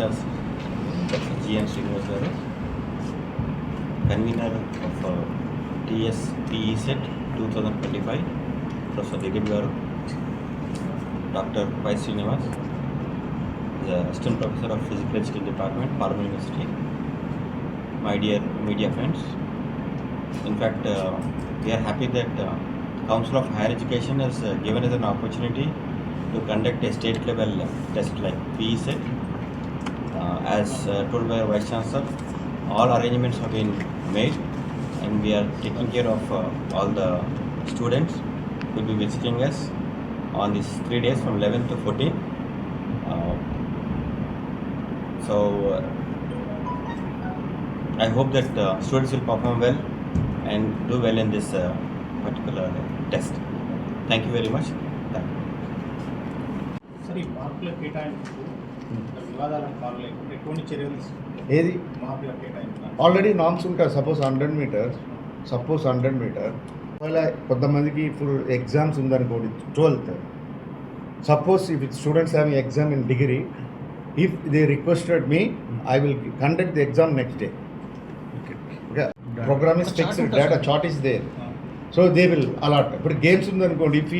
Adhyakshas Dr. G.N. Srinivas garu, convener of TSPE set 2025, Professor Dilip garu, Dr. Y. Srinivas, the Assistant Professor of Physical Education Department, Parma University, my dear media friends. In fact, we are happy that Council of Higher Education has given us an opportunity to conduct a state level test like PE set. As told by our Vice Chancellor, all arrangements have been made and we are taking care of all the students who will be visiting us on these 3 days from 11th to 14th. So I hope that students will perform well and do well in this particular test. Thank you very much. Thank you. సరే మార్కుల కేటాయింపు వివాదాలను కాలేకుండా ఎటువంటి చర్యలు ఏది మార్కుల కేటాయింపు already norms ఉంటాయి. సపోజ్ 100 మీటర్స్ ఒకవేళ కొంతమందికి ఇప్పుడు ఎగ్జామ్స్ ఉందనుకోండి 12th. Suppose if students having exam in degree, if they requested me, I will conduct the exam next day. Program is fixed, data chart is there, so they will allot. ఇప్పుడు games ఉందనుకోండి, if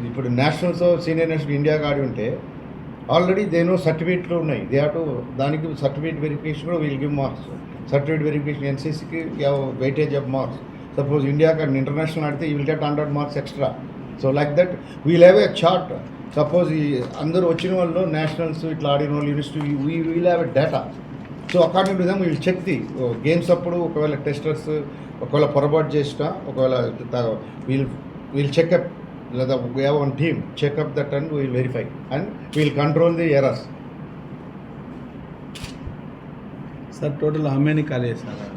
ఇప్పుడు nationals senior national ఇండియాకి ఆడి ఉంటే already దేనో సర్టిఫికేట్లు ఉన్నాయి. They have to దానికి సర్టిఫికేట్ వెరిఫికేషన్ కూడా we'll give marks. Certificate verification ఎన్సీసీకి వెయిటేజ్ ఆఫ్ మార్క్స్. సపోజ్ ఇండియాకి ఇంటర్నేషనల్ ఆడితే you will get 100 marks extra. So like that we'll have a chart. Suppose ఈ అందరూ వచ్చిన వాళ్ళు నేషనల్స్ ఇట్లా ఆడిన వాళ్ళు university we will have a data. So according to them we'll check the games అప్పుడు ఒకవేళ టెస్టర్స్ ఒకవేళ పొరపాటు చేసినా ఒకవేళ వీల్ చెకప్, లేదా we have one team check up that and we will verify and we will control the errors. Sir, total how many colleges are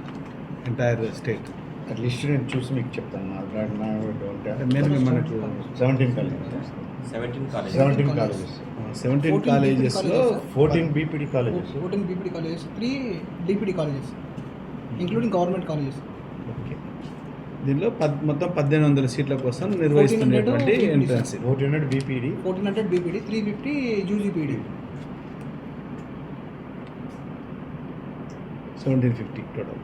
entire state? At least నేను చూసి మీకు చెప్తాను. Mainly మనకు 17 colleges. 17 colleges. 17 colleges. 17 colleges లో 14 BPD colleges. 14 BPD colleges, 3 DPD colleges, including government colleges. Okay. దీనిలో మొత్తం 1800 సీట్ల కోసం నిర్వహిస్తున్నటువంటి entrance. 1400 BPD, 1400 BPD, 350 UGPD. 1750 total.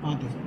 Yes, sir.